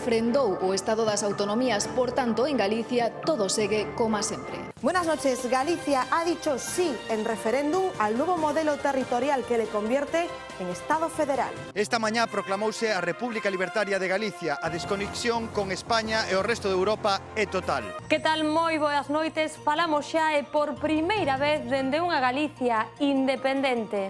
refrendou o Estado das Autonomías, por tanto, en Galicia todo segue como sempre. Buenas noches. Galicia ha dicho sí en referéndum al nuevo modelo territorial que le convierte en Estado federal. Esta mañá proclamouse a República Libertaria de Galicia. A desconexión con España e o resto de Europa é total. Que tal? Moi boas noites. Falamos xa e por primeira vez dende unha Galicia independente.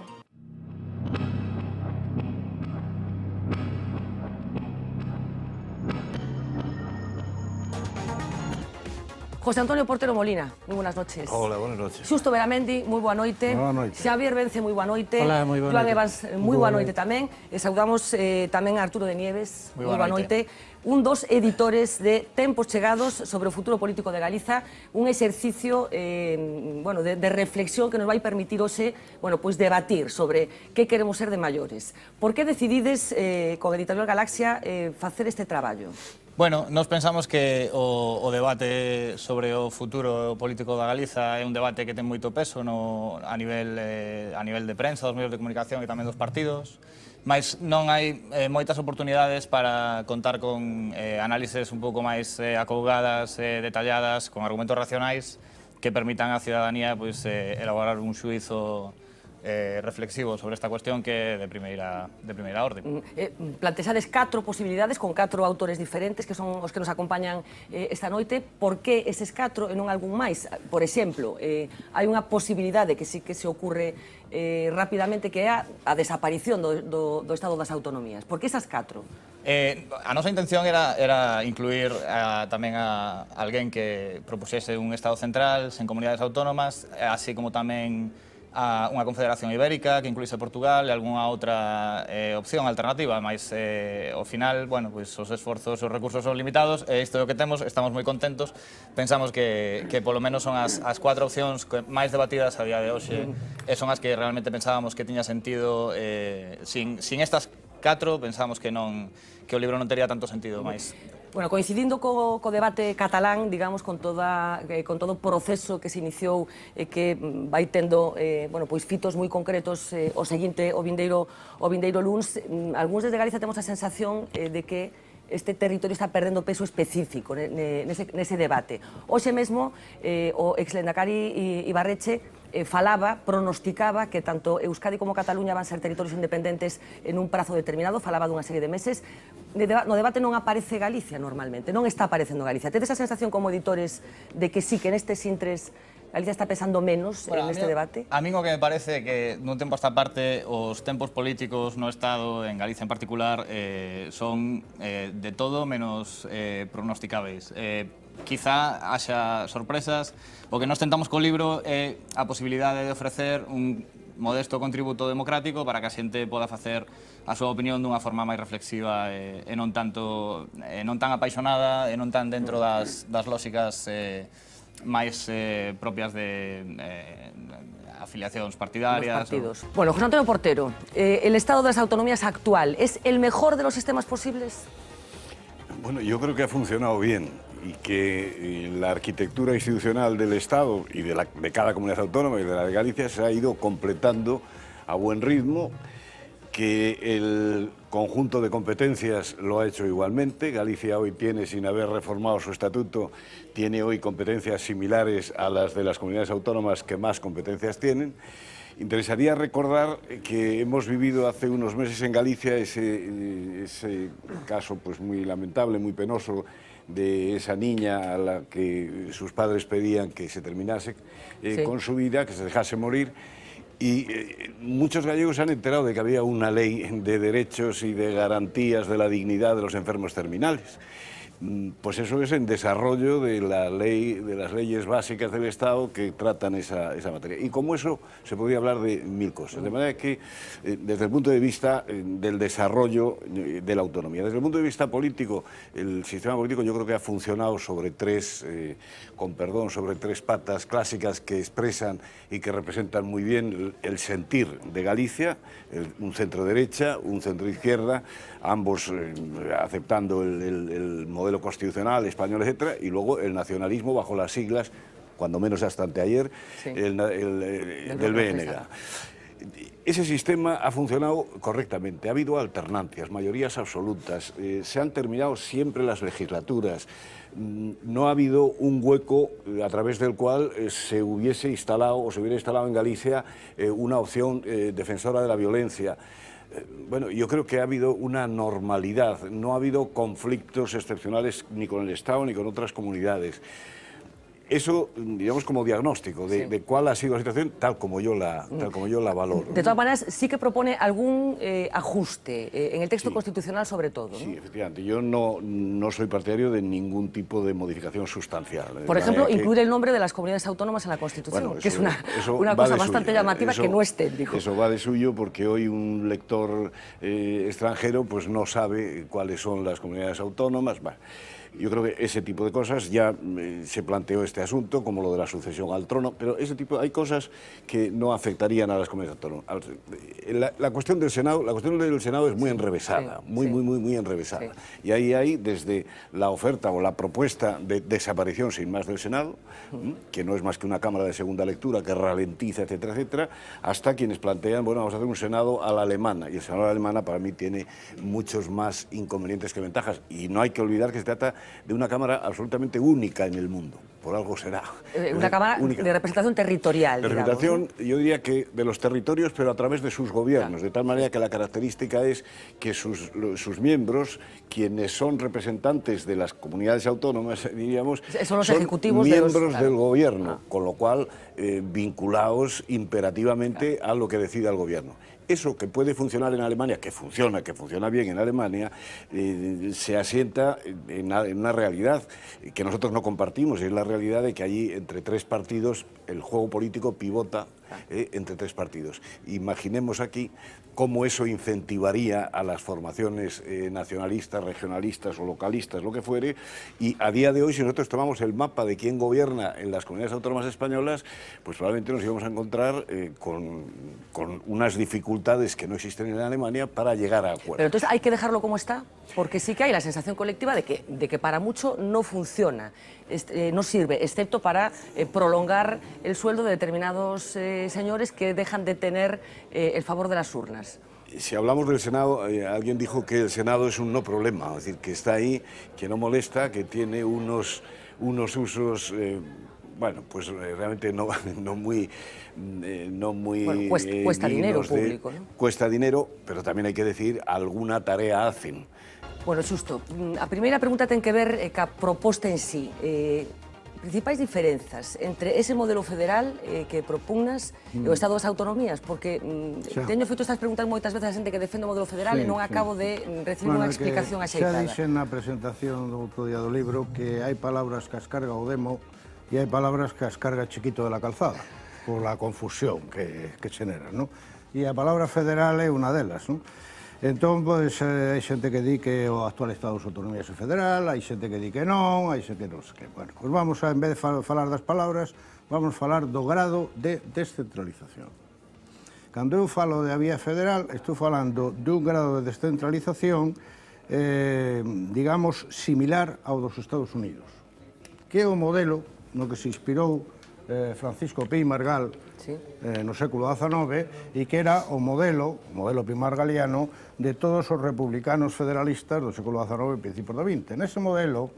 José Antonio Portero Molina, moi buenas noches. Hola, buenas noches. Xusto Beramendi, moi boa noite. Boa noite. Xavier Vence, moi boa noite. Hola, moi boa Joan noite. Evans, moi boa noite tamén. E saudamos tamén a Arturo de Nieves, moi boa noite. Un dos editores de Tempos Chegados sobre o futuro político de Galiza, un exercicio de reflexión que nos vai permitir hoxe pues debatir sobre que queremos ser de maiores. Por que decidides, con Editorial Galaxia, facer este traballo? Bueno, nós pensamos que o debate sobre o futuro político da Galiza é un debate que ten moito peso a nivel de prensa, dos medios de comunicación e tamén dos partidos, mas non hai moitas oportunidades para contar con análises un pouco máis acougadas, detalladas, con argumentos racionais que permitan á ciudadanía elaborar un xuízo reflexivo sobre esta cuestión que é de primeira orde. Plantexades 4 posibilidades con 4 autores diferentes que son os que nos acompañan esta noite. Por que eses 4 e non algún máis? Por exemplo, hai unha posibilidade que sí que se ocurre rapidamente, que é a desaparición do Estado das Autonomías. Por que esas 4? A nosa intención era incluir tamén a alguén que propuxese un Estado central sen comunidades autónomas, así como tamén a unha confederación ibérica que incluíse Portugal e algunha outra opción alternativa, mas ao final, os esforzos e os recursos son limitados e isto é o que temos, estamos moi contentos. Pensamos que polo menos son as 4 opcións máis debatidas a día de hoxe e son as que realmente pensábamos que tiña sentido. Sin estas 4 pensábamos que o libro non tería tanto sentido máis. Bueno, coincidindo co debate catalán, digamos, con todo o proceso que se iniciou e que vai tendo fitos moi concretos o seguinte, o vindeiro luns, algúns desde Galicia temos a sensación de que este territorio está perdendo peso específico nese debate. Hoxe mesmo, o exlendakari Ibarretxe pronosticaba que tanto Euskadi como Cataluña van ser territorios independentes en un prazo determinado, falaba dunha serie de meses. No debate non aparece Galicia normalmente, non está aparecendo Galicia. Tedes a sensación como editores de que sí, que nestes intres Galicia está pesando menos neste debate? A min o que me parece que nun tempo a esta parte os tempos políticos no Estado, en Galicia en particular, son de todo menos pronosticáveis. Quizá haxa sorpresas. O que nos tentamos co libro é a posibilidade de ofrecer un modesto contributo democrático para que a xente poda facer a súa opinión dunha forma máis reflexiva e non tan apaixonada e non tan dentro das lóxicas máis propias de afiliacións partidarias. Bueno, José Antonio Portero, el Estado de las Autonomías actual, ¿es el mejor de los sistemas posibles? Bueno, yo creo que ha funcionado bien y que la arquitectura institucional del Estado y de cada comunidad autónoma y de la de Galicia se ha ido completando a buen ritmo, que el conjunto de competencias lo ha hecho igualmente. Galicia hoy tiene, sin haber reformado su estatuto, tiene hoy competencias similares a las de las comunidades autónomas que más competencias tienen. Interesaría recordar que hemos vivido hace unos meses en Galicia ese caso muy lamentable, muy penoso, de esa niña a la que sus padres pedían que se terminase con su vida, que se dejase morir. Y muchos gallegos se han enterado de que había una ley de derechos y de garantías de la dignidad de los enfermos terminales. Pues eso es en desarrollo de la ley, de las leyes básicas del Estado que tratan esa materia. Y como eso se podría hablar de mil cosas. De manera que, desde el punto de vista del desarrollo de la autonomía, desde el punto de vista político, el sistema político yo creo que ha funcionado sobre sobre tres patas clásicas que expresan y que representan muy bien el sentir de Galicia, un centro derecha, un centro izquierda, ambos aceptando el modelo constitucional español, etcétera, y luego el nacionalismo bajo las siglas, cuando menos hasta anteayer, del BNG. Ese sistema ha funcionado correctamente, ha habido alternancias, mayorías absolutas, se han terminado siempre las legislaturas, no ha habido un hueco a través del cual se hubiese instalado o se hubiera instalado en Galicia una opción defensora de la violencia. Bueno, yo creo que ha habido una normalidad, no ha habido conflictos excepcionales ni con el Estado ni con otras comunidades. Eso, digamos, como diagnóstico de cuál ha sido la situación, tal como yo la valoro. De todas maneras, sí que propone algún ajuste, en el texto constitucional sobre todo, ¿no? Sí, efectivamente. Yo no soy partidario de ningún tipo de modificación sustancial. Por ejemplo, incluir el nombre de las comunidades autónomas en la Constitución, bueno, que es una cosa bastante suyo. llamativa, que no es técnico. Eso va de suyo porque hoy un lector extranjero pues no sabe cuáles son las comunidades autónomas. Bueno, yo creo que ese tipo de cosas ya se planteó este asunto, como lo de la sucesión al trono, pero hay cosas que no afectarían a las comunidades autónomas. La cuestión del Senado es muy enrevesada, muy enrevesada. Sí. Y ahí hay desde la oferta o la propuesta de desaparición sin más del Senado, que no es más que una Cámara de segunda lectura que ralentiza, etcétera, etcétera, hasta quienes plantean, bueno, vamos a hacer un Senado a la alemana, y el Senado a la alemana para mí tiene muchos más inconvenientes que ventajas, y no hay que olvidar que se trata de una Cámara absolutamente única en el mundo, por algo será. Una Cámara única, de representación territorial, de representación, digamos, ¿no? Yo diría que de los territorios, pero a través de sus gobiernos, de tal manera que la característica es que sus miembros, quienes son representantes de las comunidades autónomas, diríamos, son los ejecutivos miembros del gobierno, con lo cual vinculados imperativamente a lo que decida el gobierno. Eso que puede funcionar en Alemania, que funciona bien en Alemania, se asienta en una realidad que nosotros no compartimos, y es la realidad de que allí entre tres partidos el juego político pivota entre tres partidos. Imaginemos aquí cómo eso incentivaría a las formaciones nacionalistas, regionalistas o localistas, lo que fuere, y a día de hoy, si nosotros tomamos el mapa de quién gobierna en las comunidades autónomas españolas, pues probablemente nos íbamos a encontrar con unas dificultades que no existen en Alemania para llegar a acuerdos. Pero entonces hay que dejarlo como está, porque sí que hay la sensación colectiva de que para mucho no funciona, no sirve, excepto para prolongar el sueldo de determinados señores que dejan de tener el favor de las urnas. Si hablamos del Senado, alguien dijo que el Senado es un no problema, es decir, que está ahí, que no molesta, que tiene unos usos, bueno, pues realmente no muy... Bueno, cuesta dinero público, ¿no? Cuesta dinero, pero también hay que decir, alguna tarea hacen. Bueno, xusto, a primeira pregunta ten que ver ca proposta en sí. Principais diferenzas entre ese modelo federal que propugnas e o Estado das Autonomías, porque teño feito estas preguntas moitas veces a xente que defende o modelo federal e non acabo de recibir unha explicación axeitada. Xa dixen na presentación do outro día do libro que hai palabras que as carga o demo e hai palabras que as carga Chiquito de la Calzada, por la confusión que xenera, non? E a palabra federal é unha delas, non? Entón, pois, hai xente que di que o actual Estado das Autonomías é federal, hai xente que di que non, hai xente que non sei que. Bueno, pois vamos a, en vez de falar das palabras, vamos a falar do grado de descentralización. Cando eu falo de a vía federal, estou falando dun grado de descentralización, digamos, similar ao dos Estados Unidos, que é o modelo no que se inspirou Francisco Pi Margall no século XIX, e que era o modelo pimargaliano de todos os republicanos federalistas do século XIX e principios do XX. Nese modelo,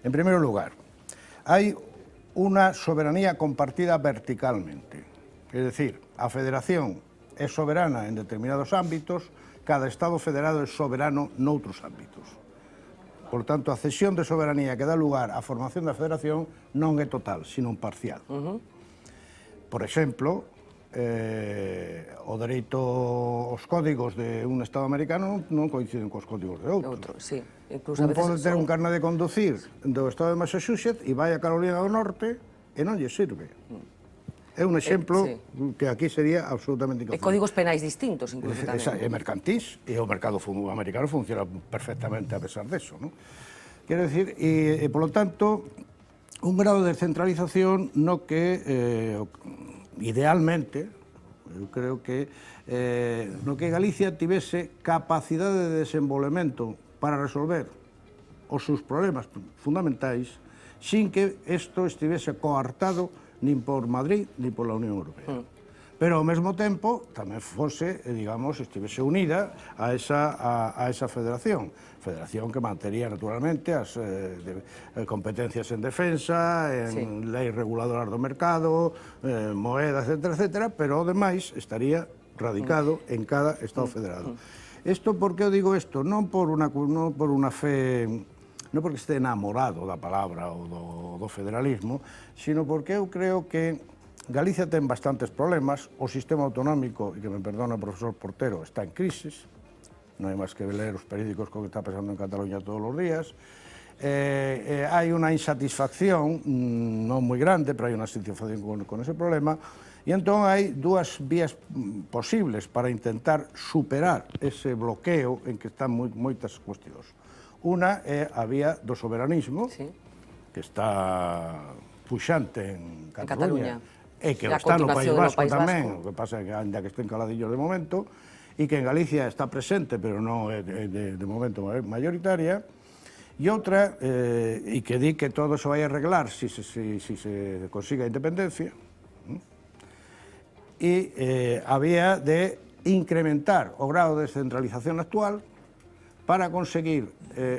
en primeiro lugar, hai unha soberanía compartida verticalmente, é dicir, a federación é soberana en determinados ámbitos, cada Estado federado é soberano noutros ámbitos. Por tanto, a cesión de soberanía que dá lugar á formación da federación non é total, sino parcial. Por exemplo, o dereito aos códigos de un Estado americano non coinciden cos códigos de outro. Sí. Incluso Un pode ter un carné de conducir do Estado de Massachusetts e vai a Carolina do Norte e non lle sirve. É un exemplo que aquí sería absolutamente inconcebible. E códigos penais distintos, incluso tamén. É mercantís, e o mercado americano funciona perfectamente a pesar deso, non? Quero dicir, e polo tanto, un grado de descentralización no que, idealmente, eu creo que, no que Galicia tivese capacidade de desenvolvemento para resolver os seus problemas fundamentais sin que isto estivese coartado nin por Madrid nin por la Unión Europea. pero ao mesmo tempo tamén fose, digamos, estivese unida a esa federación que mantería naturalmente as competencias en defensa, en leis reguladoras do mercado, moedas, etcétera, pero o demais estaría radicado en cada Estado federado. Isto, por que eu digo isto? Non por unha fe, non porque este enamorado da palabra ou do federalismo, sino porque eu creo que Galicia ten bastantes problemas, o sistema autonómico, e que me perdona o profesor Portero, está en crisis, non hai máis que ler os periódicos co que está pasando en Cataluña todos os días, hai unha insatisfacción non moi grande, pero hai unha insatisfacción con ese problema, e entón hai dúas vías posibles para intentar superar ese bloqueo en que están moitas cuestións. Unha é a vía do soberanismo, que está puxante en Cataluña, e que está no País Vasco tamén, o que pasa é que ainda que estén caladillos de momento, e que en Galicia está presente, pero non é de momento mayoritaria, e outra, e que di que todo se vai arreglar se consiga a independencia, e a vía de incrementar o grado de descentralización actual para conseguir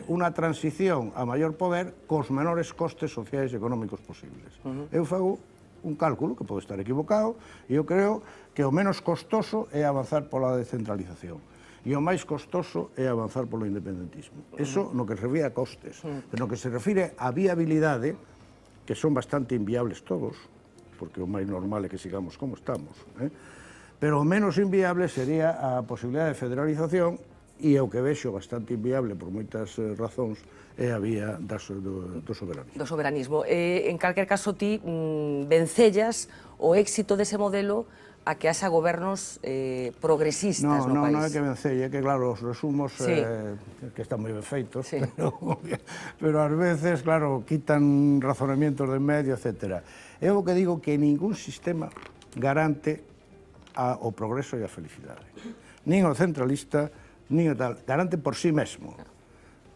unha transición a maior poder cos menores costes sociais e económicos posibles. Eu fago un cálculo, que pode estar equivocado, e eu creo que o menos costoso é avanzar pola descentralización e o máis costoso é avanzar polo independentismo. Eso no que se refire a costes, pero no que se refire a viabilidade, que son bastante inviables todos, porque o máis normal é que sigamos como estamos, pero o menos inviable sería a posibilidade de federalización, e o que vexo bastante inviable por moitas razóns é a vía do soberanismo. Do soberanismo. En calquer caso, ti vencellas o éxito dese modelo a que haxa gobernos progresistas no país. Non é que vencelle, é que claro, os resumos que están moi ben feitos, pero ás veces, claro, quitan razonamientos de medio, etc. Eu o que digo que ningún sistema garante o progreso e a felicidade. Nin o centralista, nin o tal, garante por sí mesmo.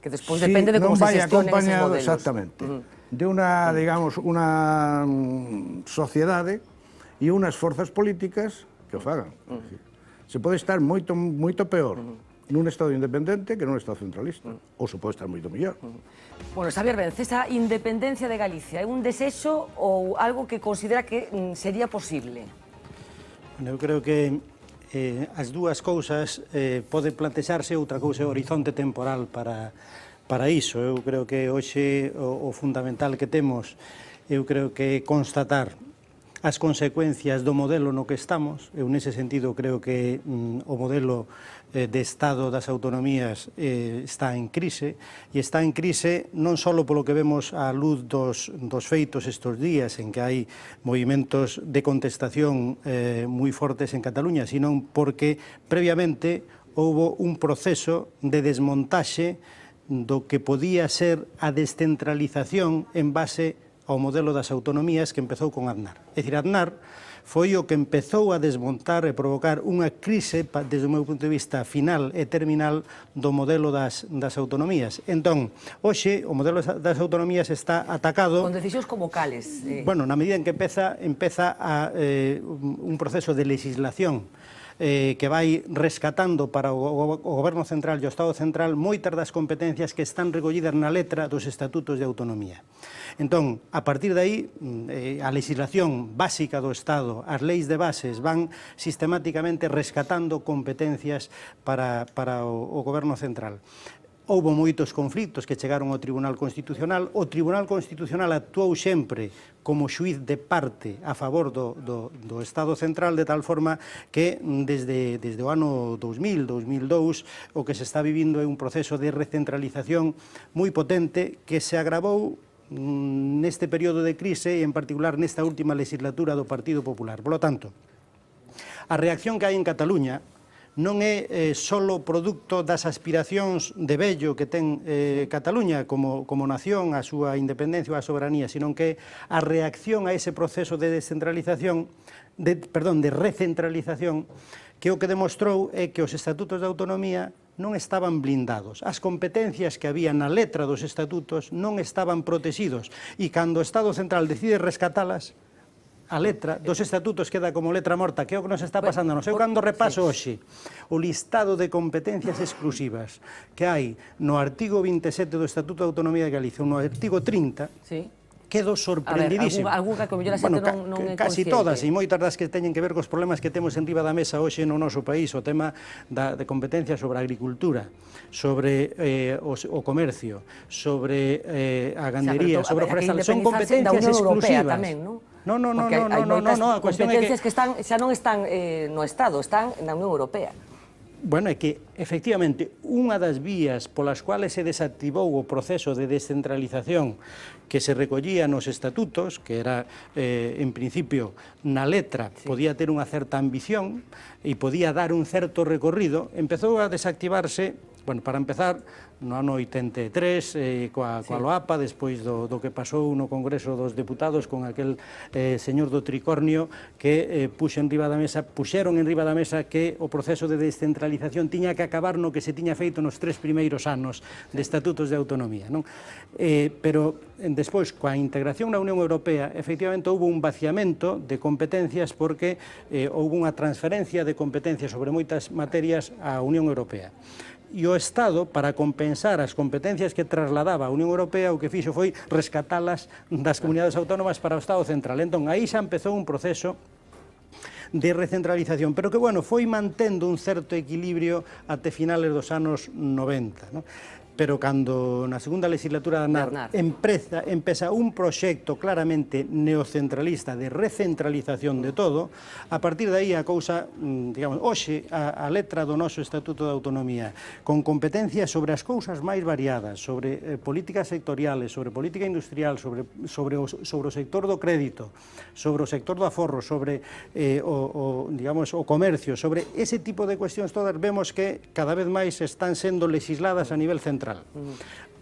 Que despois depende de como se xestionen esos modelos. Exactamente, de unha, digamos, unha sociedade e unhas forzas políticas que o fagan. Se pode estar moito peor nun Estado independente que nun Estado centralista, ou se pode estar moito mellor. Bueno, Xavier Benz, esa independencia de Galicia é un desexo ou algo que considera que sería posible? Eu creo que as dúas cousas pode plantexarse, outra cousa é o horizonte temporal para iso. Eu creo que hoxe o fundamental que temos, eu creo que constatar as consecuencias do modelo no que estamos. Eu nese sentido creo que o modelo de Estado das autonomías está en crise, e está en crise non só polo que vemos á luz dos feitos estes días, en que hai movimentos de contestación moi fortes en Cataluña, sino porque previamente houbo un proceso de desmontaxe do que podía ser a descentralización en base ao modelo das autonomías que empezou con Aznar. É dicir, Aznar foi o que empezou a desmontar e provocar unha crise, desde o meu punto de vista, final e terminal do modelo das autonomías. Entón, hoxe, o modelo das autonomías está atacado... Con decisións como cales? Bueno, na medida en que empeza un proceso de legislación que vai rescatando para o Goberno Central e o Estado Central moitas das competencias que están recollidas na letra dos estatutos de autonomía. Entón, a partir de aí, a legislación básica do Estado, as leis de bases, van sistemáticamente rescatando competencias para o Goberno Central. Houbo moitos conflitos que chegaron ao Tribunal Constitucional. O Tribunal Constitucional actuou sempre como xuiz de parte a favor do Estado Central, de tal forma que desde o ano 2000, 2002, o que se está vivindo é un proceso de recentralización moi potente que se agravou neste período de crise e en particular nesta última legislatura do Partido Popular. Por lo tanto, a reacción que hai en Cataluña non é só produto das aspiracións de vello que ten Cataluña como nación, a súa independencia ou a soberanía, sino que a reacción a ese proceso de descentralización, de recentralización, que o que demostrou é que os estatutos de autonomía non estaban blindados. As competencias que había na letra dos estatutos non estaban protegidos, e cando o Estado Central decide rescatalas, a letra dos estatutos queda como letra morta, que é o que nos está pasando. Eu cando repaso hoxe o listado de competencias exclusivas que hai no artigo 27 do Estatuto de Autonomía de Galicia, no artigo 30, quedo sorprendidísimo. Algúnha que o mellor a xente non é casi consciente. todas, e moitas das que teñen que ver cos problemas que temos en riba da mesa hoxe no noso país, o tema de competencias sobre a agricultura, sobre o comercio, sobre a gandería, sobre o forestal, son competencias exclusivas. No, a cuestión é que... Competencias que xa non están no Estado, están na Unión Europea. Bueno, é que, efectivamente, unha das vías polas cuales se desactivou o proceso de descentralización que se recollía nos estatutos, que era, en principio, na letra, podía ter unha certa ambición e podía dar un certo recorrido, empezou a desactivarse, bueno, para empezar, no ano 83, coa Loapa, despois do que pasou no Congreso dos Deputados con aquel señor do tricornio que puxeron en riba da mesa que o proceso de descentralización tiña que acabar no que se tiña feito nos 3 primeiros anos de estatutos de autonomía. Pero despois, coa integración na Unión Europea, efectivamente houve un vaciamento de competencias porque houve unha transferencia de competencias sobre moitas materias á Unión Europea. E o Estado, para compensar as competencias que trasladaba a Unión Europea, o que fixo foi rescatalas das comunidades autónomas para o Estado central. Entón, aí xa empezou un proceso de recentralización, pero que, bueno, foi mantendo un certo equilibrio até finales dos anos 90, pero cando na segunda legislatura de Aznar empeza un proxecto claramente neocentralista de recentralización de todo, a partir de aí a cousa, digamos, hoxe a letra do noso Estatuto de Autonomía, con competencias sobre as cousas máis variadas, sobre políticas sectoriales, sobre política industrial, sobre o sector do crédito, sobre o sector do aforro, sobre o comercio, sobre ese tipo de cuestións todas, vemos que cada vez máis están sendo legisladas a nivel central.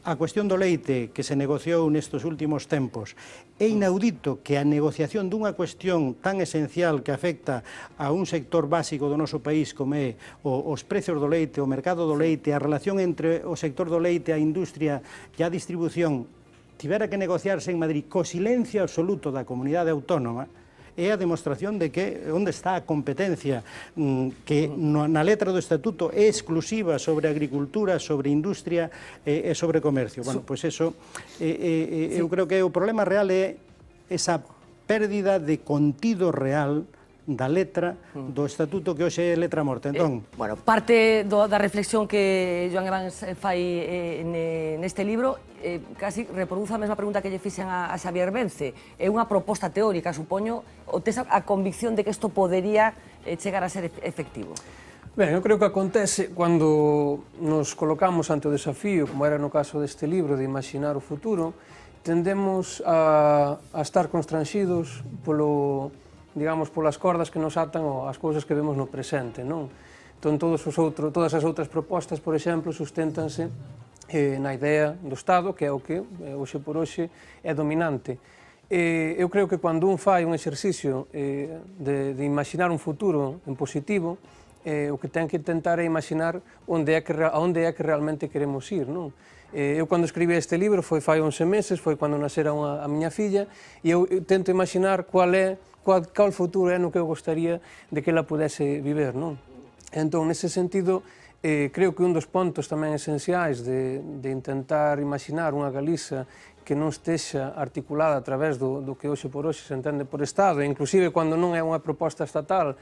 A cuestión do leite que se negociou nestes últimos tempos, é inaudito que a negociación dunha cuestión tan esencial que afecta a un sector básico do noso país como é os precios do leite, o mercado do leite, a relación entre o sector do leite, a industria e a distribución, tivera que negociarse en Madrid co silencio absoluto da comunidade autónoma, é a demostración de que onde está a competencia que na letra do Estatuto é exclusiva sobre agricultura, sobre industria e sobre comercio. Bueno, pois eso, eu creo que o problema real é esa pérdida de contido real da letra do Estatuto que hoxe é letra morta. Entón, bueno, parte da reflexión que Joan Evans fai neste libro casi reproduce a mesma pregunta que lle fixen a Xavier Vence. É unha proposta teórica, supoño, ou tes a convicción de que isto podería chegar a ser efectivo? Ben, eu creo que acontece cando nos colocamos ante o desafío, como era no caso deste libro, de imaginar o futuro, tendemos a estar constranxidos digamos, polas cordas que nos atan as cousas que vemos no presente, non? Entón, todas as outras propostas, por exemplo, susténtanse na idea do Estado, que é o que, hoxe por hoxe, é dominante. Eu creo que cando un fai un exercicio de imaginar un futuro en positivo, o que ten que tentar é imaginar onde é que realmente queremos ir, non? Eu, cando escribí este libro, foi fai 11 meses, foi cando nascera a miña filla, e eu tento imaginar qual futuro é no que eu gostaría de que ela pudese viver, non? Entón, nese sentido, creo que un dos pontos tamén esenciais de intentar imaginar unha Galiza que non estexa articulada a través do que hoxe por hoxe se entende por Estado, e inclusive cando non é unha proposta estatal,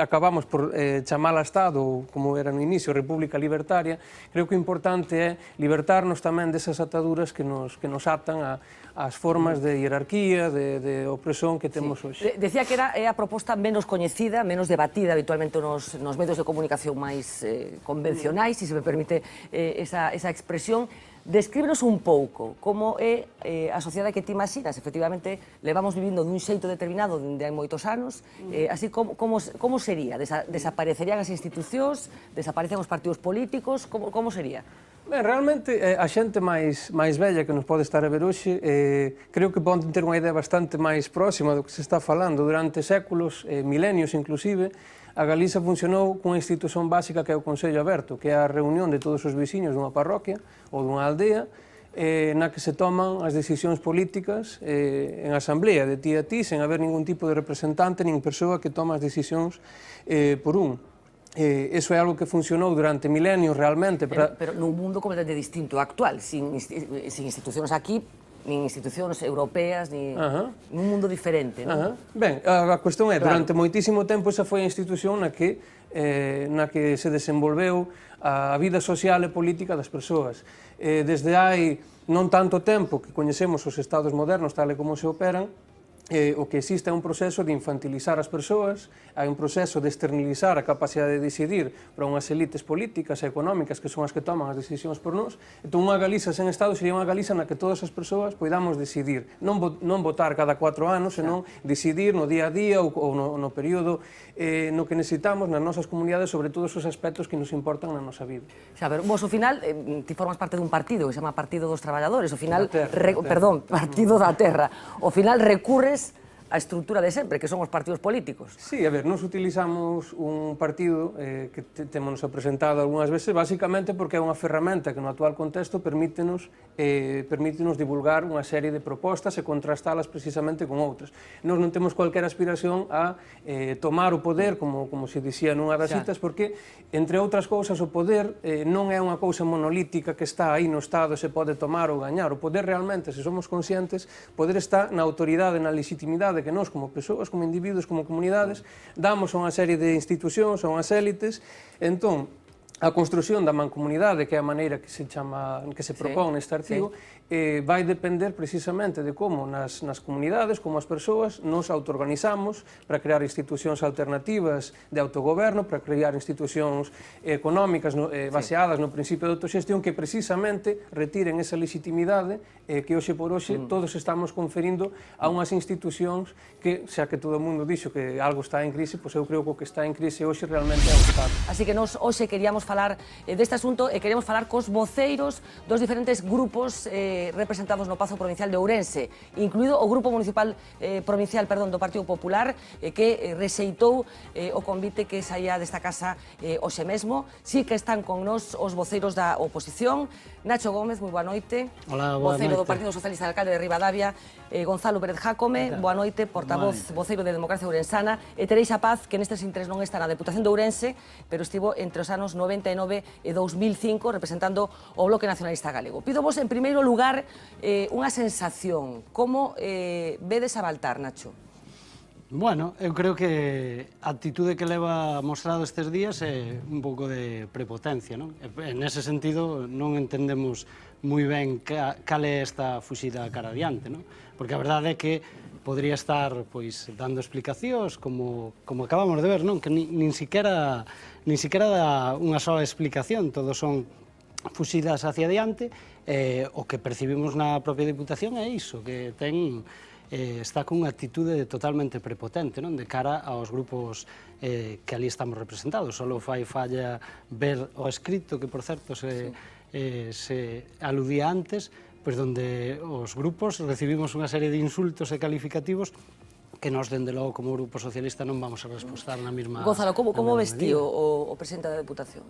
acabamos por chamala Estado, como era no inicio, República Libertaria. Creo que o importante é libertarnos tamén desas ataduras que nos atan ás formas de hierarquía, de opresión que temos hoxe. Decía que é a proposta menos coñecida, menos debatida habitualmente nos medios de comunicación máis convencionais, se me permite esa expresión. Descríbenos un pouco como é a sociedade que te imaginas. Efectivamente, levamos vivindo dun xeito determinado dende hai moitos anos, así como sería? Desaparecerían as institucións? Desaparecen os partidos políticos? Como sería? Ben, realmente, a xente máis vella que nos pode estar a ver hoxe, creo que poden ter unha idea bastante máis próxima do que se está falando. Durante séculos, milenios inclusive, a Galiza funcionou cunha institución básica que é o Consello Aberto, que é a reunión de todos os veciños dunha parroquia ou dunha aldea, na que se toman as decisións políticas en asamblea, de ti a ti, sen haber ningún tipo de representante nin persoa que toma as decisións por un. Eso é algo que funcionou durante milenios realmente. Pero nun mundo completamente distinto actual, sin institucións aquí, nin institucións europeas, nin un mundo diferente, non? Ben, a cuestión é, durante moitísimo tempo esa foi a institución na que se desenvolveu a vida social e política das persoas. Desde hai non tanto tempo que coñecemos os estados modernos tal e como se operan, o que existe é un proceso de infantilizar as persoas, hai un proceso de externalizar a capacidade de decidir para unhas elites políticas e económicas que son as que toman as decisións por nós. Entón, unha Galiza sen Estado sería unha Galiza na que todas as persoas poidamos decidir, non votar cada 4 anos, senón decidir no día a día ou no período no que necesitamos nas nosas comunidades sobre todos os aspectos que nos importan na nosa vida. Xa, pero vos, ao final, ti formas parte dun partido que se chama Partido dos Traballadores, ao final, Partido da Terra, ao final recurres a estrutura de sempre, que son os partidos políticos. Sí, a ver, nos utilizamos un partido que temos presentado algunhas veces, basicamente porque é unha ferramenta que no actual contexto permítenos divulgar unha serie de propostas e contrastalas precisamente con outras. Nos non temos cualquier aspiración a tomar o poder, como se dicía nunha das citas, porque, entre outras cousas, o poder non é unha cousa monolítica que está aí no Estado e se pode tomar ou gañar. O poder realmente, se somos conscientes, o poder está na autoridade, na legitimidade que nós, como persoas, como individuos, como comunidades, damos a unha serie de institucións, a unhas élites. Entón, a construción da mancomunidade, que é a maneira que se propón neste artigo, vai depender precisamente de como nas comunidades, como as persoas, nos autoorganizamos para crear institucións alternativas de autogoberno, para crear institucións económicas baseadas no principio de autoxestión que precisamente retiren esa legitimidade que hoxe por hoxe todos estamos conferindo a unhas institucións que, xa que todo o mundo dixo que algo está en crise, pois eu creo que o que está en crise hoxe realmente é o Estado. Así que nos hoxe queríamos falar deste asunto e queríamos falar cos voceiros dos diferentes grupos representados no Pazo Provincial de Ourense, incluído o Grupo Municipal Provincial do Partido Popular, que rexeitou o convite que saía desta casa hoxe mesmo. Sí que están con nós os voceiros da oposición. Nacho Gómez, moi boa noite. Hola, boa noite. Voceiro do Partido Socialista de Alcalde de Ribadavia. Gonzalo Pérez Jácome, boa noite, portavoz, voceiro de Democracia Ourensana. E Teresa Paz, que nestes intres non está na Deputación de Ourense, pero estivo entre os anos 99 e 2005 representando o Bloque Nacionalista Galego. Pido vos, en primeiro lugar, unha sensación. Como vedes a Baltar, Nacho? Bueno, eu creo que a actitude que leva mostrado estes días é un pouco de prepotencia, non? En ese sentido, non entendemos moi ben cal é esta fuxida cara adiante, non? Porque a verdade é que podría estar dando explicacións, como acabamos de ver, non? Que nin siquiera dá unha sola explicación, todos son fuxidas hacia adiante. O que percibimos na propia Diputación é iso, que está con unha actitude totalmente prepotente, non? De cara aos grupos que ali estamos representados. Só fai falla ver o escrito, que por certo se aludía antes, pois donde os grupos recibimos unha serie de insultos e calificativos que nós, dende logo, como Grupo Socialista, non vamos a respostar na mesma... Gonzalo, como vestiu o presidente da Deputación?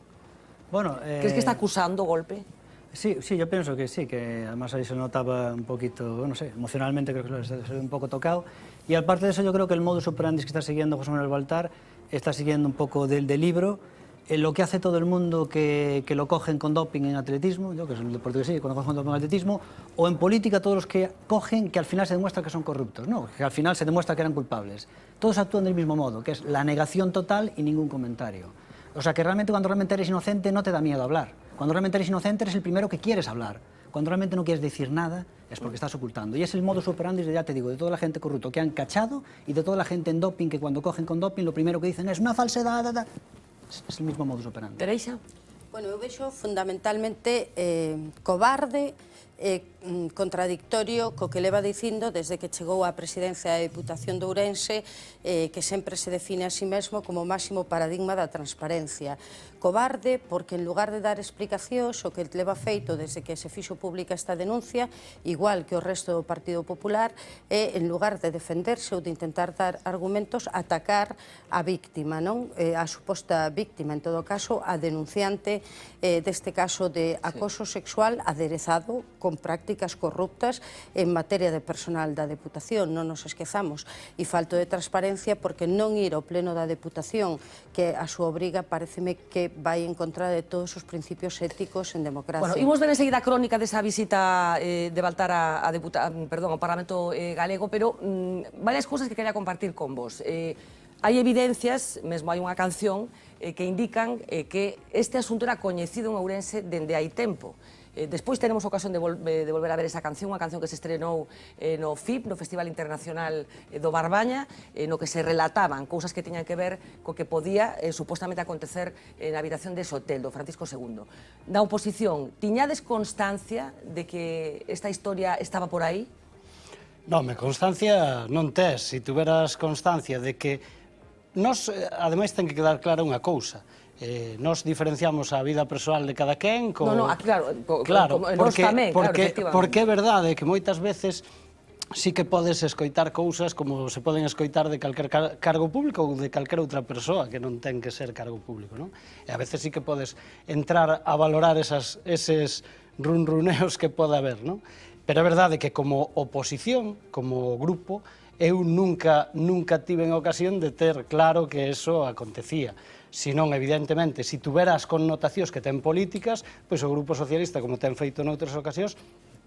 Bueno, crees que está acusando golpe? Sí, yo pienso que sí, que además ahí se notaba un poquito, no sé, emocionalmente creo que se ve un poco tocado. Y aparte de eso, yo creo que el modus operandi que está siguiendo José Manuel Baltar está siguiendo un poco del libro. Lo que hace todo el mundo que lo cogen con doping en atletismo, yo que es el deporte que sigue, cuando cogen doping en atletismo, o en política todos los que cogen que al final se demuestra que son corruptos, ¿no? Que al final se demuestra que eran culpables. Todos actúan del mismo modo, que es la negación total y ningún comentario. O sea que realmente cuando realmente eres inocente no te da miedo hablar. Cuando realmente eres inocente eres el primero que quieres hablar. Cuando realmente no quieres decir nada es porque estás ocultando. Y es el modus operandi, ya te digo, de toda la gente corrupta que han cachado y de toda la gente en doping que cuando cogen con doping lo primero que dicen es una falsedad. Es el mismo modus operandi. Teresa? Bueno, eu vexo fundamentalmente cobarde contradictorio co que leva dicindo desde que chegou á presidencia da Deputación de Ourense, que sempre se define a sí mesmo como o máximo paradigma da transparencia. Cobarde porque en lugar de dar explicacións o que leva feito desde que se fixo pública esta denuncia, igual que o resto do Partido Popular, é en lugar de defenderse ou de intentar dar argumentos, atacar a víctima, non? A suposta víctima, en todo caso, a denunciante deste caso de acoso sexual aderezado con prácticas corruptas en materia de personal da Deputación, non nos esquezamos, e falto de transparencia porque non ir ao pleno da Deputación, que a súa obriga pareceme que vai en contra de todos os principios éticos en democracia. Bueno, imos ver enseguida a crónica desa visita de Baltar ao Parlamento galego, pero varias cousas que quería compartir con vos. Hai evidencias, mesmo hai unha canción, que indican que este asunto era coñecido en Ourense dende hai tempo. Despois tenemos ocasión de volver a ver esa canción, unha canción que se estrenou no FIP, no Festival Internacional do Barbaña, no que se relataban cousas que tiñan que ver co que podía supostamente acontecer na habitación dese hotel do Francisco II. Na oposición, tiñades constancia de que esta historia estaba por aí? Non, constancia non tes. Se tuveras constancia de que nos, ademais, ten que quedar clara unha cousa. Nos diferenciamos a vida persoal de cada quen con... Claro, porque é verdade que moitas veces sí que podes escoitar cousas como se poden escoitar de calquer cargo público ou de calquer outra persoa que non ten que ser cargo público, non? E a veces sí que podes entrar a valorar eses runruneos que pode haber, non? Pero é verdade que como oposición, como grupo, eu nunca tive en ocasión de ter claro que eso acontecía. Senón, evidentemente, se tuvera as connotacións que ten políticas, pois o Grupo Socialista, como ten feito noutras ocasións,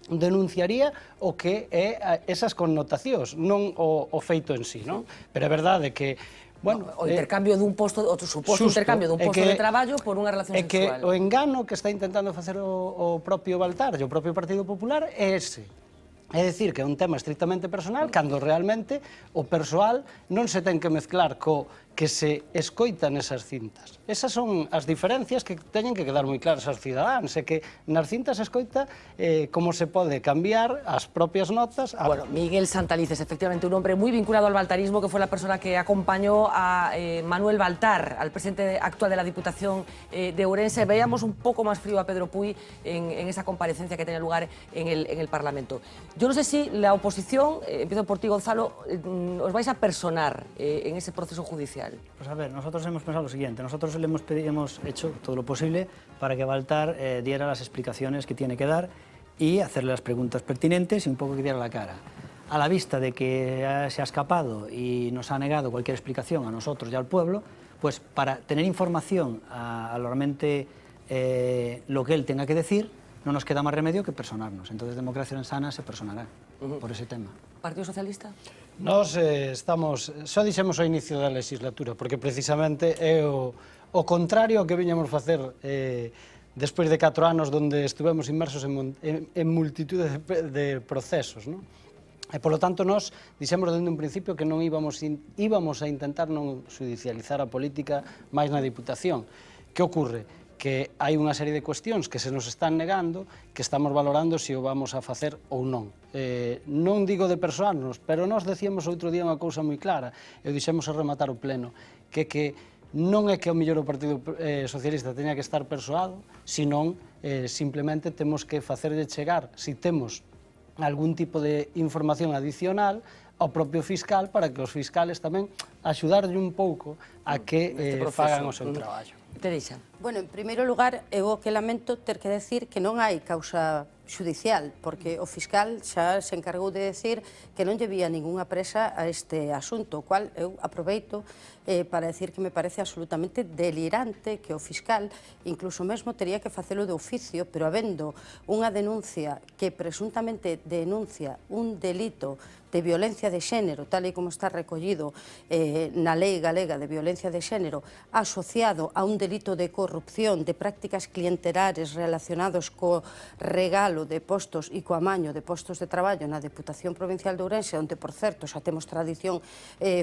denunciaría o que é esas connotacións, non o feito en sí, non? Pero é verdade que o intercambio dun posto, suposto intercambio dun posto de traballo por unha relación sexual. É que o engano que está intentando facer o propio Baltar e o propio Partido Popular é ese. É dicir, que é un tema estrictamente personal, cando realmente o persoal non se ten que mezclar co que se escoitan esas cintas. Esas son as diferencias que teñen que quedar moi claras aos cidadáns, e que nas cintas se escoita como se pode cambiar as propias notas. Bueno, Miguel Santalices, efectivamente, un hombre moi vinculado al baltarismo, que foi a persona que acompañó a Manuel Baltar, al presidente actual de la Diputación de Ourense. Veíamos un pouco máis frío a Pedro Puy en esa comparecencia que tenía lugar en el Parlamento. Yo no sé si la oposición, empiezo por ti, Gonzalo, os vais a personar en ese proceso judicial. Pues a ver, nosotros hemos pensado lo siguiente. Nosotros hemos hecho todo lo posible para que Baltar diera las explicaciones que tiene que dar y hacerle las preguntas pertinentes y un poco que diera la cara. A la vista de que se ha escapado y nos ha negado cualquier explicación a nosotros y al pueblo, pues para tener información a realmente lo que él tenga que decir, no nos queda más remedio que personarnos. Entonces, Democracia Sana se personará por ese tema. Partido Socialista? Nos só dixemos ao inicio da legislatura, porque precisamente é o contrario ao que viñamos facer despois de 4 anos onde estuvemos inmersos en multitude de procesos, non? E, polo tanto, nós dixemos dende un principio que non íbamos a intentar non judicializar a política máis na Diputación. Que ocorre? Que hai unha serie de cuestións que se nos están negando, que estamos valorando se o vamos a facer ou non. Non digo de persoarnos, pero nós decíamos outro día unha cousa moi clara, e o dixemos a rematar o pleno, que non é que o mellor o Partido Socialista teña que estar persoado, senón simplemente temos que facerlle chegar, se temos algún tipo de información adicional, ao propio fiscal, para que os fiscales tamén axudarlle un pouco a que fagan o seu traballo. Teresa. Bueno, en primeiro lugar, eu o que lamento ter que decir que non hai causa xudicial, porque o fiscal xa se encargou de decir que non lle vía ningunha presa a este asunto, o cual eu aproveito para decir que me parece absolutamente delirante que o fiscal incluso mesmo tería que facelo de oficio, pero habendo unha denuncia que presuntamente denuncia un delito de violencia de xénero, tal e como está recollido na lei galega de violencia de xénero, asociado a un delito de corrupción, de prácticas clientelares relacionados co regalo de postos e co amaño de postos de traballo na Deputación Provincial de Ourense, onde, por certo, xa temos tradición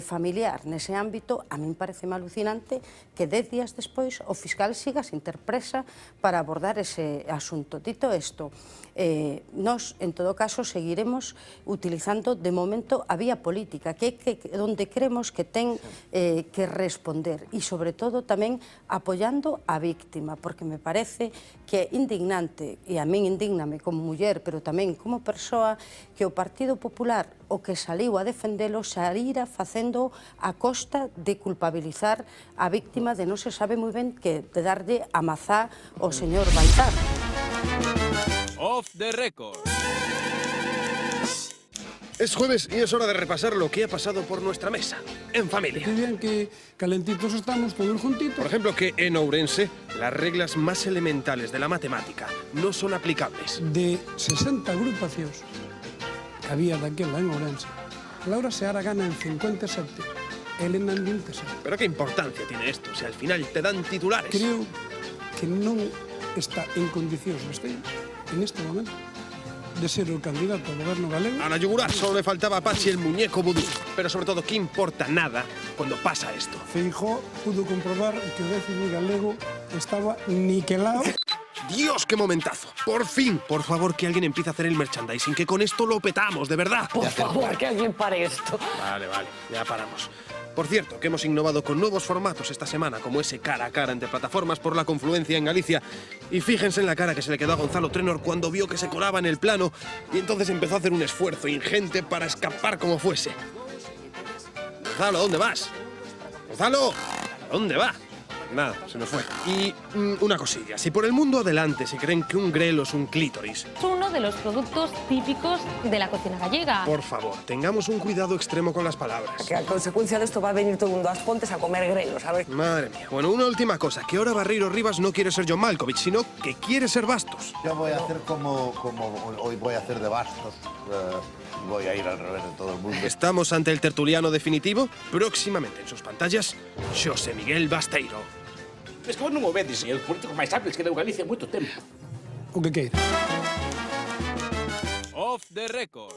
familiar nese ámbito, a min parece alucinante que 10 días despois o fiscal siga sin ter presa para abordar ese asunto. Dito isto, nós, en todo caso, seguiremos utilizando de momento a vía política, que é onde cremos que ten que responder, e sobre todo tamén apoiando a víctima, porque me parece que é indignante, e a min indigname como muller, pero tamén como persoa, que o Partido Popular, o que saliu a defendelo, saíra facendo a costa de culpabilizar a víctima de non se sabe moi ben que de darlle a mazá ao señor Baltar. Off the record. Es jueves y es hora de repasar lo que ha pasado por nuestra mesa, en familia. Qué bien que calentitos estamos todos juntitos. Por ejemplo, que en Ourense las reglas más elementales de la matemática no son aplicables. De 60 agrupacións que había daquela en Ourense, Laura Seara gana en 57, Elena en 27. Pero qué importancia tiene esto, si al final te dan titulares. Creo que non está en condicións Besteiro, en este momento, de ser o candidato ao goberno galego. A la yugular solo le faltaba a Pachi el muñeco vudú. Pero sobre todo, ¿qué importa nada cuando pasa esto? Feijóo pudo comprobar que o déficit galego estaba niquelado. ¡Dios, qué momentazo! ¡Por fin! Por favor, que alguien empiece a hacer el merchandising, que con esto lo petamos, de verdad. Por favor, que alguien pare esto. Vale, ya paramos. Por cierto, que hemos innovado con nuevos formatos esta semana, como ese cara a cara entre plataformas por la confluencia en Galicia. Y fíjense en la cara que se le quedó a Gonzalo Trenor cuando vio que se colaba en el plano y entonces empezó a hacer un esfuerzo ingente para escapar como fuese. Gonzalo, ¿a dónde vas? ¡Gonzalo! ¿A dónde va? Nada, se nos fue. Y una cosilla, si por el mundo adelante se creen que un grelo es un clítoris... Es uno de los productos típicos de la cocina gallega. Por favor, tengamos un cuidado extremo con las palabras. Que a consecuencia de esto va a venir todo el mundo a las Pontes a comer grelos, ¿sabes? Madre mía. Bueno, una última cosa, que ahora Barreiro Rivas no quiere ser John Malkovich, sino que quiere ser Bastos. Yo voy a hacer como hoy voy a hacer de Bastos. Voy a ir al revés de todo el mundo. Estamos ante el tertuliano definitivo. Próximamente en sus pantallas, Xosé Miguel Basteiro. Es que vos non o vedes, é o político máis hábil que deu Galicia moito tempo. O que queira. Off the record.